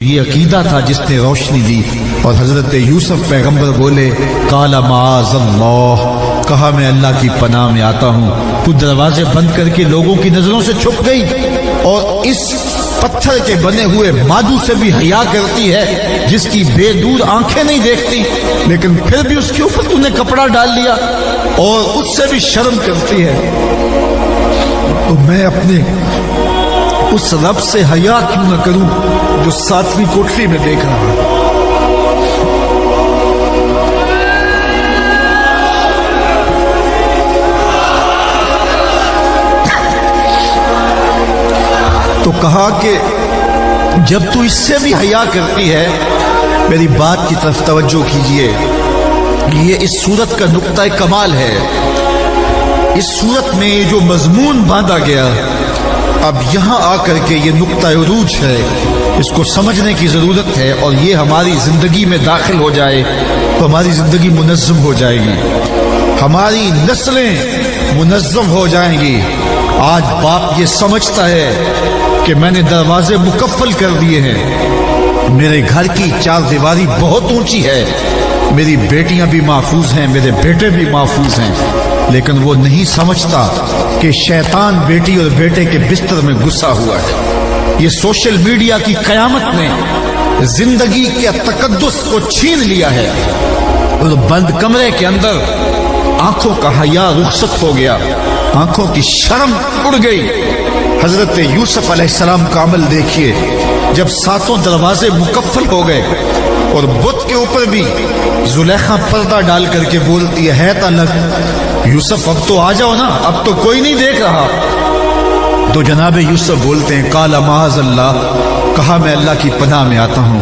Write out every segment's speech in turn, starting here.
یہ عقیدہ تھا جس نے روشنی دی. اور حضرت یوسف پیغمبر بولے قال معاذ اللہ، کہا میں اللہ کی پناہ میں آتا ہوں. تو دروازے بند کر کے لوگوں کی نظروں سے چھپ گئی اور اس پتھر کے بنے ہوئے مادو سے بھی حیا کرتی ہے جس کی بے دور آنکھیں نہیں دیکھتی، لیکن پھر بھی اس کے اوپر تو نے کپڑا ڈال لیا اور اس سے بھی شرم کرتی ہے. تو میں اپنے اس رب سے حیا کیوں نہ کروں جو ساتویں کوٹری میں دیکھ رہا ہے. تو کہا کہ جب تو اس سے بھی حیا کرتی ہے، میری بات کی طرف توجہ کیجئے. یہ اس سورت کا نقطہ کمال ہے. اس سورت میں جو مضمون باندھا گیا، اب یہاں آ کر کے یہ نقطہ عروج ہے، اس کو سمجھنے کی ضرورت ہے. اور یہ ہماری زندگی میں داخل ہو جائے تو ہماری زندگی منظم ہو جائے گی، ہماری نسلیں منظم ہو جائیں گی. آج باپ یہ سمجھتا ہے کہ میں نے دروازے مکفل کر دیے ہیں، میرے گھر کی چار دیواری بہت اونچی ہے، میری بیٹیاں بھی محفوظ ہیں، میرے بیٹے بھی محفوظ ہیں. لیکن وہ نہیں سمجھتا کہ شیطان بیٹی اور بیٹے کے بستر میں گھسا ہوا ہے. یہ سوشل میڈیا کی قیامت نے زندگی کے تقدس کو چھین لیا ہے اور بند کمرے کے اندر آنکھوں کا حیا رخصت ہو گیا، آنکھوں کی شرم اڑ گئی. حضرت یوسف علیہ السلام کا عمل دیکھیے. جب ساتوں دروازے مکفل ہو گئے اور بت کے اوپر بھی زلیخا پردہ ڈال کر کے بولتی ہے تلک یوسف اب تو آ جاؤ نا، اب تو کوئی نہیں دیکھ رہا. تو جناب یوسف بولتے ہیں قال معاذ اللہ، کہا میں اللہ کی پناہ میں آتا ہوں.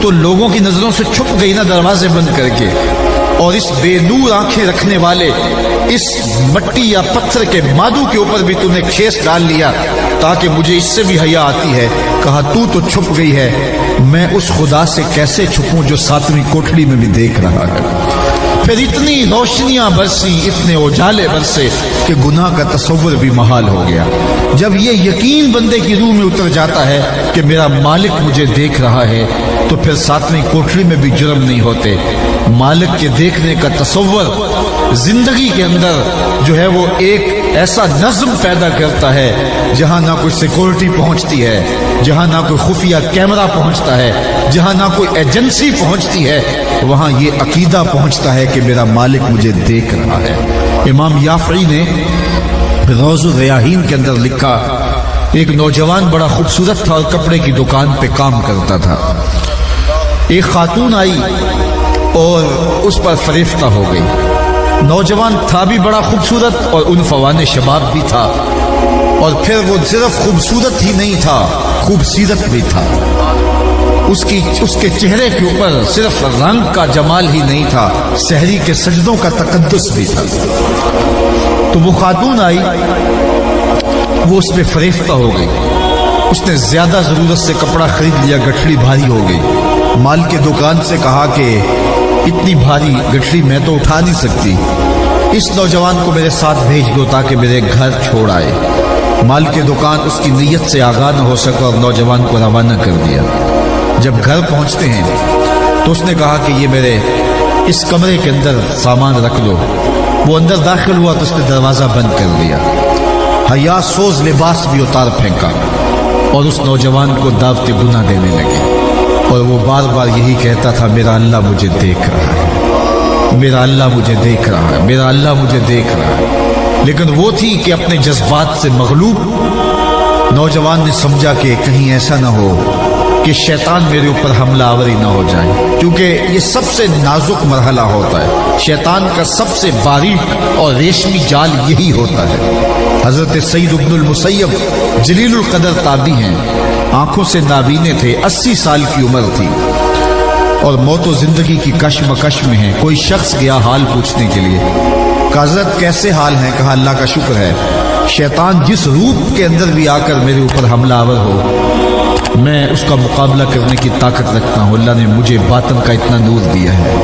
تو لوگوں کی نظروں سے چھپ گئی نا دروازے بند کر کے، اور اس بے نور آنکھیں رکھنے والے اس مٹی یا پتھر کے مادو کے اوپر بھی تو نے کھیس ڈال لیا تاکہ مجھے اس سے بھی حیا آتی ہے. کہا تو چھپ گئی ہے، میں اس خدا سے کیسے چھپوں جو ساتویں کوٹڑی میں بھی دیکھ رہا ہے. پھر اتنی روشنیاں برسی، اتنے اجالے برسے کہ گناہ کا تصور بھی محال ہو گیا. جب یہ یقین بندے کی روح میں اتر جاتا ہے کہ میرا مالک مجھے دیکھ رہا ہے، تو پھر ساتویں کوٹڑی میں بھی جرم نہیں ہوتے. مالک کے دیکھنے کا تصور زندگی کے اندر جو ہے وہ ایک ایسا نظم پیدا کرتا ہے جہاں نہ کوئی سیکورٹی پہنچتی ہے، جہاں نہ کوئی خفیہ کیمرہ پہنچتا ہے، جہاں نہ کوئی ایجنسی پہنچتی ہے، وہاں یہ عقیدہ پہنچتا ہے کہ میرا مالک مجھے دیکھ رہا ہے. امام یافعی نے روض الریاحین کے اندر لکھا، ایک نوجوان بڑا خوبصورت تھا اور کپڑے کی دکان پہ کام کرتا تھا. ایک خاتون آئی اور اس پر فریفتہ ہو گئی. نوجوان تھا بھی بڑا خوبصورت اور عنفوان شباب بھی تھا، اور پھر وہ صرف خوبصورت ہی نہیں تھا، خوبصیرت بھی تھا. اس کے چہرے کے اوپر صرف رنگ کا جمال ہی نہیں تھا، سحری کے سجدوں کا تقدس بھی تھا. تو وہ خاتون آئی، وہ اس پہ فریفتہ ہو گئی. اس نے زیادہ ضرورت سے کپڑا خرید لیا، گٹھڑی بھاری ہو گئی. مال کے دکان سے کہا کہ اتنی بھاری گٹھڑی میں تو اٹھا نہیں سکتی، اس نوجوان کو میرے ساتھ بھیج دو تاکہ میرے گھر چھوڑ آئے. مال کے دکان اس کی نیت سے آگاہ نہ ہو سکا اور نوجوان کو روانہ کر دیا. جب گھر پہنچتے ہیں تو اس نے کہا کہ یہ میرے اس کمرے کے اندر سامان رکھ دو. وہ اندر داخل ہوا تو اس نے دروازہ بند کر دیا، حیا سوز لباس بھی اتار پھینکا اور اس نوجوان کو دعوت گناہ دینے لگے. اور وہ بار بار یہی کہتا تھا میرا اللہ مجھے دیکھ رہا ہے، میرا اللہ مجھے دیکھ رہا ہے، میرا اللہ مجھے دیکھ رہا ہے. لیکن وہ تھی کہ اپنے جذبات سے مغلوب. نوجوان نے سمجھا کہ کہیں ایسا نہ ہو کہ شیطان میرے اوپر حملہ آوری نہ ہو جائے، کیونکہ یہ سب سے نازک مرحلہ ہوتا ہے. شیطان کا سب سے باریک اور ریشمی جال یہی ہوتا ہے. حضرت سعید بن المسیب جلیل القدر تابعی ہیں، آنکھوں سے نابینے تھے، 80 سال کی عمر تھی اور موت و زندگی کی کشمکش میں ہیں. کوئی شخص گیا حال پوچھنے کے لیے، کہا حضرت کیسے حال ہیں؟ کہا اللہ کا شکر ہے. شیطان جس روپ کے اندر بھی آ کر میرے اوپر حملہ آور ہو، میں اس کا مقابلہ کرنے کی طاقت رکھتا ہوں. اللہ نے مجھے باطن کا اتنا نور دیا ہے.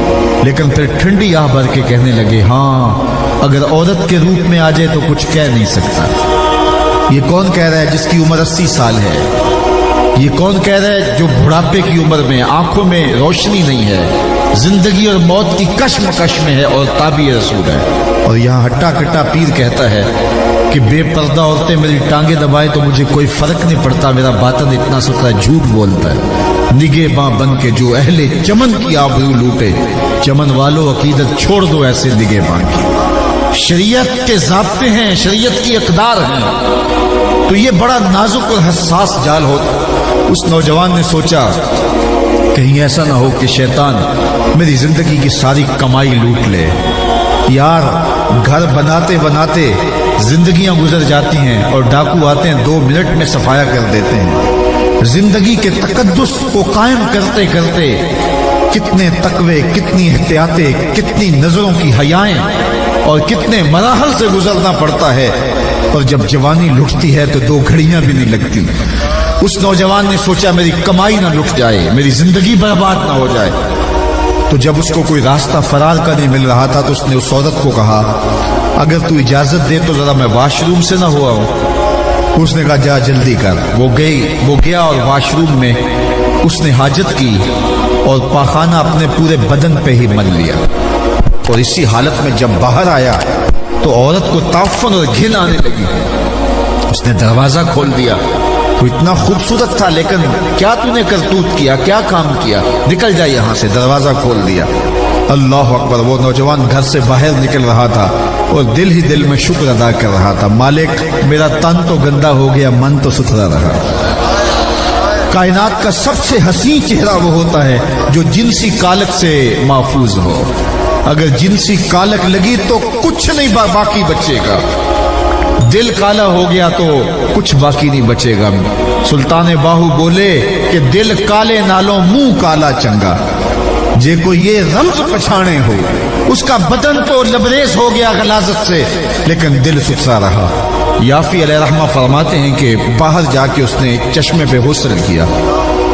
لیکن پھر ٹھنڈی آہ بھر کے کہنے لگے، ہاں اگر عورت کے روپ میں آ جائے تو کچھ کہہ نہیں سکتا. یہ کون کہہ رہا ہے جس کی عمر 80 سال ہے؟ یہ کون کہہ رہا ہے جو بڑھاپے کی عمر میں آنکھوں میں روشنی نہیں ہے، زندگی اور موت کی کشمکش میں ہے اور تابع رسول ہے؟ اور یہاں ہٹا کٹا پیر کہتا ہے کہ بے پردہ عورتیں میری ٹانگیں دبائے تو مجھے کوئی فرق نہیں پڑتا، میرا باطن اتنا ستھرا جھوٹ بولتا ہے۔ نگے باں بن کے جو اہل چمن کی آبرو لوٹے، چمن والو عقیدت چھوڑ دو ایسے نگے باں کی۔ شریعت کے ضابطے ہیں، شریعت کی اقدار ہیں، تو یہ بڑا نازک اور حساس جال ہوتا۔ اس نوجوان نے سوچا کہیں ایسا نہ ہو کہ شیطان میری زندگی کی ساری کمائی لوٹ لے۔ یار گھر بناتے بناتے زندگیاں گزر جاتی ہیں اور ڈاکو آتے ہیں 2 منٹ میں صفایا کر دیتے ہیں۔ زندگی کے تقدس کو قائم کرتے کرتے کتنے تقوی، کتنی احتیاطیں، کتنی نظروں کی حیائیں اور کتنے مراحل سے گزرنا پڑتا ہے، اور جب جوانی لٹتی ہے تو 2 گھڑیاں بھی نہیں لگتی۔ اس نوجوان نے سوچا میری کمائی نہ لٹ جائے، میری زندگی برباد نہ ہو جائے۔ تو جب اس کو کوئی راستہ فرار کا نہیں مل رہا تھا تو اس نے اس عورت کو کہا اگر تو اجازت دے تو ذرا میں واش روم سے نہ ہوا ہوں۔ اس نے کہا جا جلدی کر۔ وہ گیا اور واش روم میں اس نے حاجت کی اور پاخانہ اپنے پورے بدن پہ ہی مل لیا، اور اسی حالت میں جب باہر آیا تو عورت کو تعفن اور گھن آنے لگی۔ اس نے دروازہ کھول دیا، تو اتنا خوبصورت تھا لیکن کیا تو نے کرتوت کیا، کیا کام کیا، نکل جا یہاں سے۔ دروازہ کھول دیا۔ اللہ اکبر۔ وہ نوجوان گھر سے باہر نکل رہا تھا اور دل ہی دل میں شکر ادا کر رہا تھا، مالک میرا تن تو گندا ہو گیا، من تو ستھرا رہا۔ کائنات کا سب سے حسین چہرہ وہ ہوتا ہے جو جنسی کالک سے محفوظ ہو۔ اگر جنسی کالک لگی تو کچھ نہیں باقی بچے گا، دل کالا ہو گیا تو کچھ باقی نہیں بچے گا۔ سلطان باہو بولے کہ دل کالے نالوں منہ کالا چنگا، جے کو یہ رمز پچھانے ہو، اس کا بدن تو لبریز ہو گیا غلاظت سے لیکن دل ستھرا رہا۔ یافی علیہ رحمہ فرماتے ہیں کہ باہر جا کے اس نے ایک چشمے پہ غسل کیا،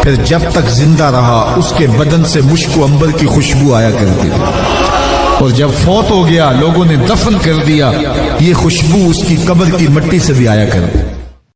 پھر جب تک زندہ رہا اس کے بدن سے مشک و عنبر کی خوشبو آیا کرتی تھی، اور جب فوت ہو گیا لوگوں نے دفن کر دیا، یہ خوشبو اس کی قبر کی مٹی سے بھی آیا کرتی۔